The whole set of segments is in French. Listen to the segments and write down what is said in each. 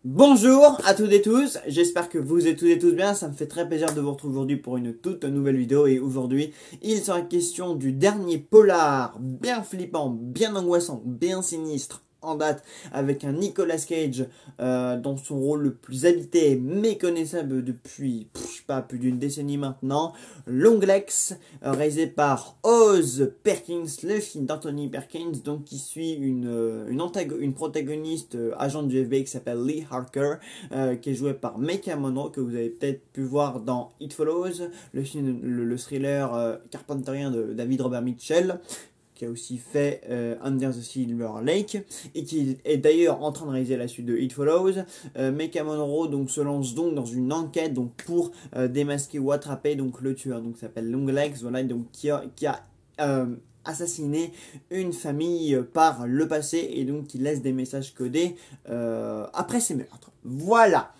Bonjour à toutes et tous, j'espère que vous êtes toutes et tous bien, ça me fait très plaisir de vous retrouver aujourd'hui pour une toute nouvelle vidéo et aujourd'hui il sera question du dernier polar bien flippant, bien angoissant, bien sinistre en date avec un Nicolas Cage dans son rôle le plus habité et méconnaissable depuis, je sais pas, plus d'une décennie maintenant, Longlegs, réalisé par Oz Perkins, le film d'Anthony Perkins, donc qui suit une protagoniste agent du FBI qui s'appelle Lee Harker, qui est jouée par Maika Monroe, que vous avez peut-être pu voir dans It Follows, le thriller carpenterien de David Robert Mitchell, qui a aussi fait Under the Silver Lake, et qui est d'ailleurs en train de réaliser la suite de It Follows. Maika Monroe donc, se lance donc dans une enquête donc, pour démasquer ou attraper donc, le tueur, donc s'appelle Longlegs, voilà, donc, qui a assassiné une famille par le passé, et donc qui laisse des messages codés après ses meurtres. Voilà.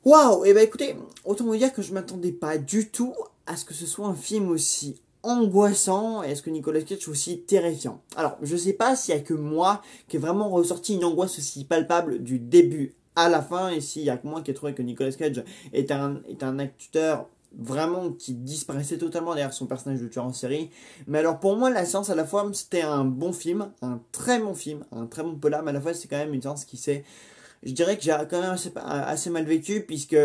Waouh. Et bah écoutez, autant vous dire que je m'attendais pas du tout à ce que ce soit un film aussi angoissant et est-ce que Nicolas Cage soit aussi terrifiant. Alors, je sais pas s'il y a que moi qui est vraiment ressorti une angoisse aussi palpable du début à la fin, et s'il y a que moi qui ai trouvé que Nicolas Cage est un acteur vraiment qui disparaissait totalement derrière son personnage de tueur en série. Mais alors pour moi, la séance à la fois c'était un bon film, un très très bon polar, mais à la fois c'est quand même une séance qui s'est, je dirais que j'ai quand même assez mal vécu, puisque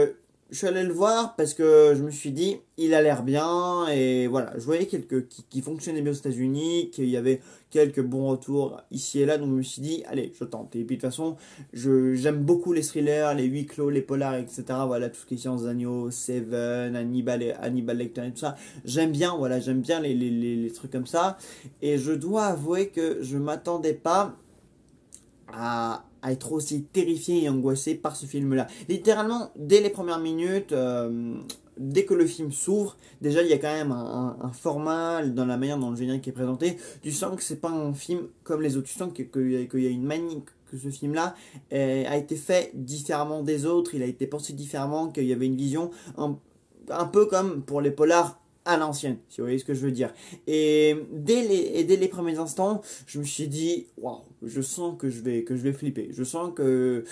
je suis allé le voir parce que je me suis dit, il a l'air bien, et voilà, je voyais qui fonctionnait bien aux États-Unis, qu'il y avait quelques bons retours ici et là, donc je me suis dit, allez, je tente. Et puis de toute façon, j'aime beaucoup les thrillers, les huis clos, les polars, etc. Voilà, tout ce qui est Science d'Agneau, Seven, Hannibal Lecter et tout ça. J'aime bien, voilà, j'aime bien les trucs comme ça. Et je dois avouer que je m'attendais pas à être aussi terrifié et angoissé par ce film-là. Littéralement, dès les premières minutes, dès que le film s'ouvre, déjà il y a quand même un format dans la manière dont le générique est présenté. Tu sens que c'est pas un film comme les autres. Tu sens qu'il y a une manie, que ce film-là a été fait différemment des autres, il a été pensé différemment, qu'il y avait une vision un peu comme pour les polars à l'ancienne, si vous voyez ce que je veux dire. Et dès les premiers instants, je me suis dit, waouh, je sens que je vais flipper. Je sens qu'il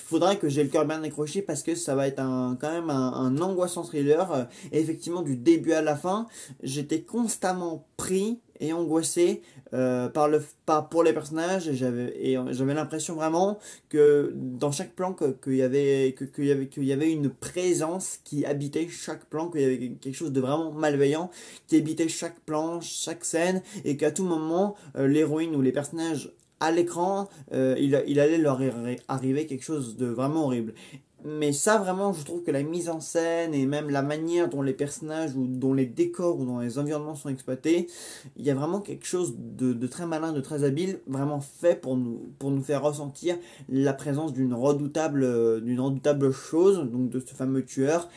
faudrait que j'ai le cœur bien accroché, parce que ça va être quand même un angoissant thriller. Et effectivement, du début à la fin, j'étais constamment pris et angoissé pour les personnages, et j'avais l'impression vraiment que dans chaque plan qu'il y avait une présence qui habitait chaque plan, qu'il y avait quelque chose de vraiment malveillant qui habitait chaque plan, chaque scène, et qu'à tout moment l'héroïne ou les personnages à l'écran, il allait leur arriver quelque chose de vraiment horrible. Mais ça, vraiment, je trouve que la mise en scène et même la manière dont les personnages ou dont les décors ou dont les environnements sont exploités, il y a vraiment quelque chose de très malin, de très habile, vraiment fait pour nous faire ressentir la présence d'une redoutable chose, donc de ce fameux tueur,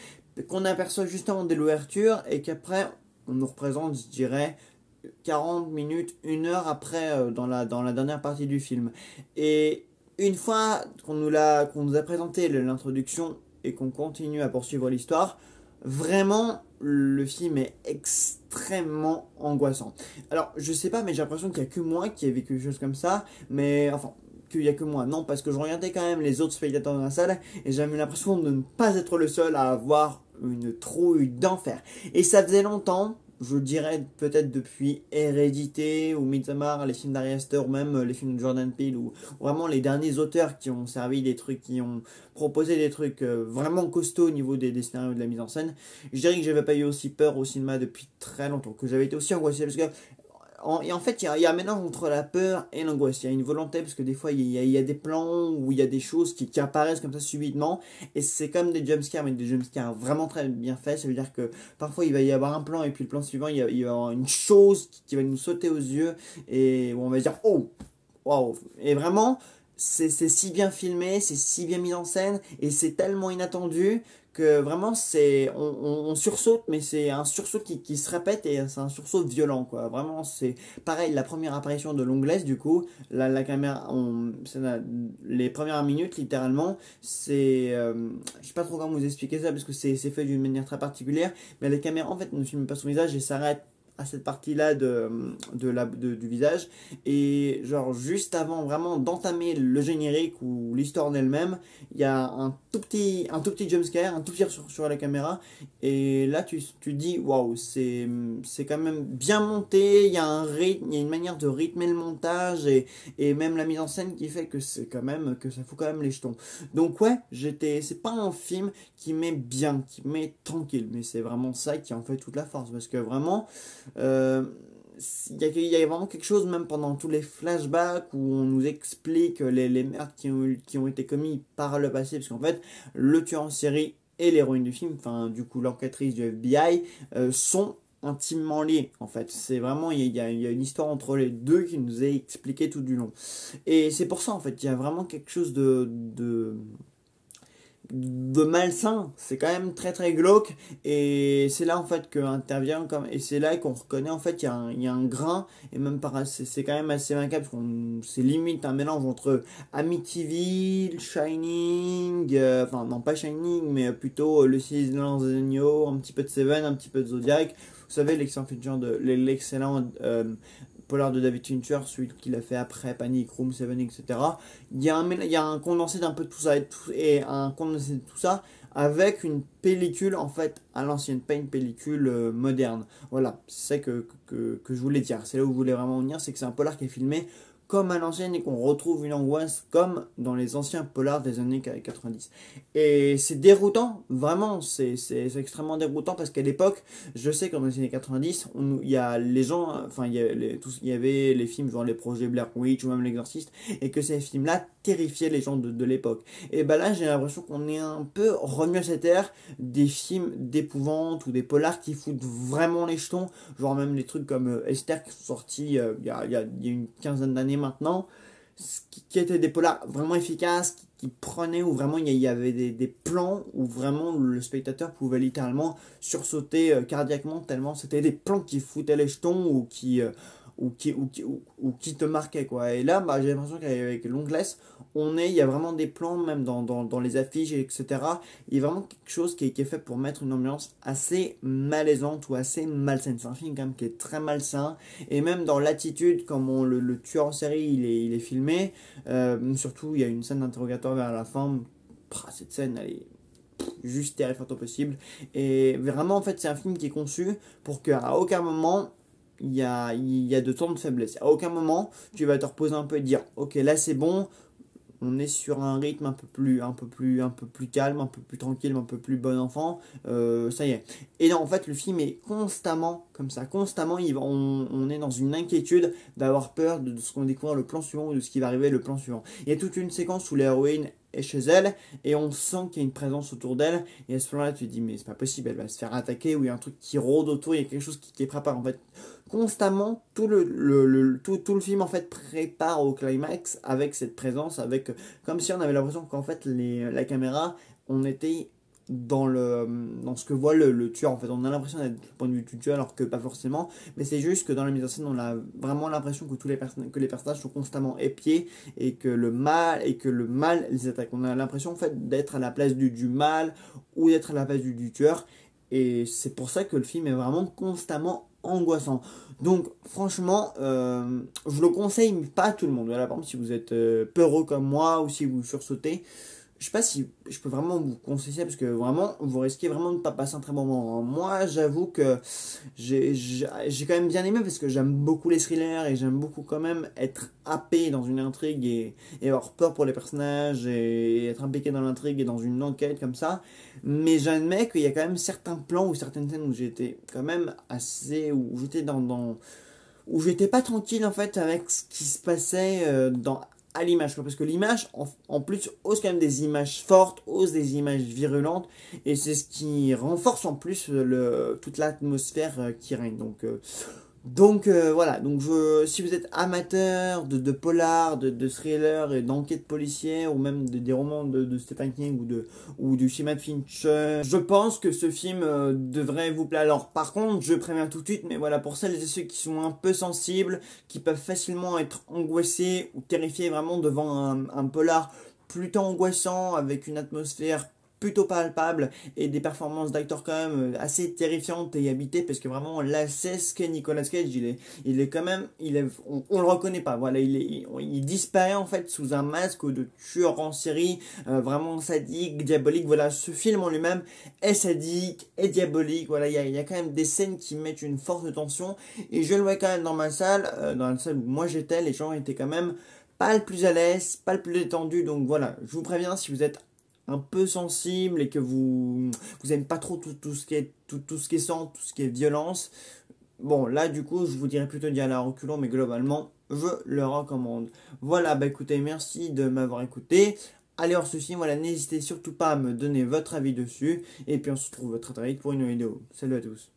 qu'on aperçoit justement dès l'ouverture, et qu'après, on nous représente, je dirais, 40 minutes, 1 heure après, dans la dernière partie du film. Et une fois qu'on nous a présenté l'introduction et qu'on continue à poursuivre l'histoire, vraiment, le film est extrêmement angoissant. Alors, je sais pas, mais j'ai l'impression qu'il y a que moi qui ai vécu quelque chose comme ça, mais enfin, qu'il y a que moi. Non, parce que je regardais quand même les autres spectateurs dans la salle, et j'avais l'impression de ne pas être le seul à avoir une trouille d'enfer. Et ça faisait longtemps, je dirais peut-être depuis Hérédité ou Midsommar, les films d'Ari Aster, ou même les films de Jordan Peele, ou vraiment les derniers auteurs qui ont servi des trucs, qui ont proposé des trucs vraiment costauds au niveau des scénarios, de la mise en scène. Je dirais que j'avais pas eu aussi peur au cinéma depuis très longtemps, que j'avais été aussi angoissé, parce que et en fait, il y a un mélange entre la peur et l'angoisse. Il y a une volonté, parce que des fois, il y a des plans où il y a des choses qui apparaissent comme ça subitement. Et c'est comme des jumpscares, mais des jumpscares vraiment très bien faits. Ça veut dire que parfois, il va y avoir un plan, et puis le plan suivant, il va y avoir une chose qui va nous sauter aux yeux. Et où on va dire, oh, waouh. Et vraiment, c'est si bien filmé, c'est si bien mis en scène, et c'est tellement inattendu que vraiment on sursaute, mais c'est un sursaut qui se répète, et c'est un sursaut violent, quoi. Vraiment, c'est pareil. La première apparition de Longlegs, du coup, la caméra, les premières minutes, littéralement, je sais pas trop comment vous expliquer ça, parce que c'est fait d'une manière très particulière, mais la caméra en fait ne filme pas son visage et s'arrête à cette partie-là du visage. Et genre juste avant vraiment d'entamer le générique ou l'histoire en elle-même, il y a un tout petit jumpscare, un tout petit sur la caméra. Et là tu dis waouh, c'est quand même bien monté, il y a un rythme, il y a une manière de rythmer le montage et même la mise en scène qui fait que c'est quand même que ça fout quand même les jetons. Donc ouais, c'est pas un film qui met bien, qui met tranquille, mais c'est vraiment ça qui en fait toute la force parce que vraiment euh, il y a vraiment quelque chose, même pendant tous les flashbacks, où on nous explique les meurtres qui ont été commis par le passé, parce qu'en fait, le tueur en série et l'héroïne du film, enfin, du coup, l'enquêtrice du FBI, sont intimement liés, en fait. C'est vraiment, il y a une histoire entre les deux qui nous est expliquée tout du long. Et c'est pour ça, en fait, il y a vraiment quelque chose de malsain, c'est quand même très très glauque et c'est là en fait que intervient comme et c'est là qu'on reconnaît en fait il y a un grain et même par c'est quand même assez macabre parce qu'on c'est limite un mélange entre Amityville, Shining, enfin non pas Shining mais plutôt le Silence des Agneaux, un petit peu de Seven, un petit peu de Zodiac, vous savez l'excellent polar de David Fincher, celui qu'il a fait après Panic Room, Seven, etc. Il y a un condensé d'un peu de tout ça et un condensé de tout ça avec une pellicule en fait à l'ancienne, pas une pellicule moderne. Voilà, c'est ça que je voulais dire. C'est là où je voulais vraiment venir, c'est que c'est un polar qui est filmé comme à l'ancienne et qu'on retrouve une angoisse comme dans les anciens polars des années 90. Et c'est déroutant, vraiment, c'est extrêmement déroutant parce qu'à l'époque, je sais qu'en dans les années 90, il y a les gens, enfin il y avait les films genre les projets Blair Witch ou même l'Exorciste et que ces films-là terrifiaient les gens de l'époque. Et bah là, j'ai l'impression qu'on est un peu revenu à cette ère des films d'épouvante ou des polars qui foutent vraiment les jetons, genre même les trucs comme Esther qui sont sortis il y a une quinzaine d'années maintenant, qui étaient des polars vraiment efficaces, qui prenaient où vraiment il y avait des plans où vraiment le spectateur pouvait littéralement sursauter cardiaquement tellement c'était des plans qui foutaient les jetons ou qui te marquaient quoi. Et là, bah, j'ai l'impression qu'avec Longlegs, il y a vraiment des plans, même dans les affiches, etc. Il y a vraiment quelque chose qui est fait pour mettre une ambiance assez malaisante ou assez malsaine. C'est un film quand même qui est très malsain. Et même dans l'attitude, comme le tueur en série, il est filmé. Surtout, il y a une scène d'interrogatoire vers la fin. Cette scène, elle est juste terrifiante au possible. Et vraiment, en fait, c'est un film qui est conçu pour qu'à aucun moment il y a de temps de faiblesse. À aucun moment, tu vas te reposer un peu et dire, ok, là c'est bon, on est sur un rythme un peu plus calme, un peu plus tranquille, un peu plus bon enfant, ça y est. Et non, en fait, le film est constamment comme ça, constamment, on est dans une inquiétude d'avoir peur de ce qu'on découvre le plan suivant ou de ce qui va arriver le plan suivant. Il y a toute une séquence où l'héroïne est chez elle et on sent qu'il y a une présence autour d'elle et à ce moment-là tu te dis mais c'est pas possible, elle va se faire attaquer ou il y a un truc qui rôde autour, il y a quelque chose qui est préparé en fait constamment. Tout tout le film en fait prépare au climax avec cette présence, avec comme si on avait l'impression qu'en fait la caméra, on était dans ce que voit le tueur en fait. On a l'impression d'être du point de vue du tueur alors que pas forcément, mais c'est juste que dans la mise en scène on a vraiment l'impression que que les personnages sont constamment épiés et que le mal les attaque. On a l'impression en fait d'être à la place du mal ou d'être à la place du tueur et c'est pour ça que le film est vraiment constamment angoissant. Donc franchement, je le conseille mais pas à tout le monde. Voilà, par exemple si vous êtes peureux comme moi ou si vous sursautez, je sais pas si je peux vraiment vous conseiller ça parce que vraiment vous risquez vraiment de ne pas passer un très bon moment. Moi j'avoue que j'ai quand même bien aimé parce que j'aime beaucoup les thrillers et j'aime beaucoup quand même être happé dans une intrigue et avoir peur pour les personnages et être impliqué dans l'intrigue et dans une enquête comme ça. Mais j'admets qu'il y a quand même certains plans ou certaines scènes où j'étais quand même assez, où j'étais où j'étais pas tranquille en fait avec ce qui se passait à l'image, parce que l'image en plus ose quand même des images fortes, ose des images virulentes et c'est ce qui renforce en plus toute l'atmosphère qui règne. Donc voilà, si vous êtes amateur de polar, de thriller et d'enquête policière ou même des romans de Stephen King ou du cinéma de Fincher, je pense que ce film devrait vous plaire. Alors par contre, je préviens tout de suite, mais voilà, pour celles et ceux qui sont un peu sensibles, qui peuvent facilement être angoissés ou terrifiés vraiment devant un polar plutôt angoissant avec une atmosphère plutôt palpable et des performances d'acteur quand même assez terrifiantes et habitées, parce que vraiment là c'est ce qu'est Nicolas Cage. Il est quand même, on le reconnaît pas, voilà, il disparaît en fait sous un masque de tueur en série, vraiment sadique, diabolique. Voilà, ce film en lui-même est sadique et diabolique. Voilà, il y a quand même des scènes qui mettent une forte tension, et je le vois quand même dans ma salle, dans la salle où moi j'étais, les gens étaient quand même pas le plus à l'aise, pas le plus détendu. Donc voilà, je vous préviens, si vous êtes un peu sensible et que vous aimez pas trop tout ce qui est tout ce qui est sang, tout ce qui est violence, bon là du coup je vous dirais plutôt d'y aller à reculons, mais globalement je le recommande. Voilà, bah écoutez, merci de m'avoir écouté. Allez, hors ceci, voilà, n'hésitez surtout pas à me donner votre avis dessus, et puis on se retrouve très très vite pour une nouvelle vidéo. Salut à tous.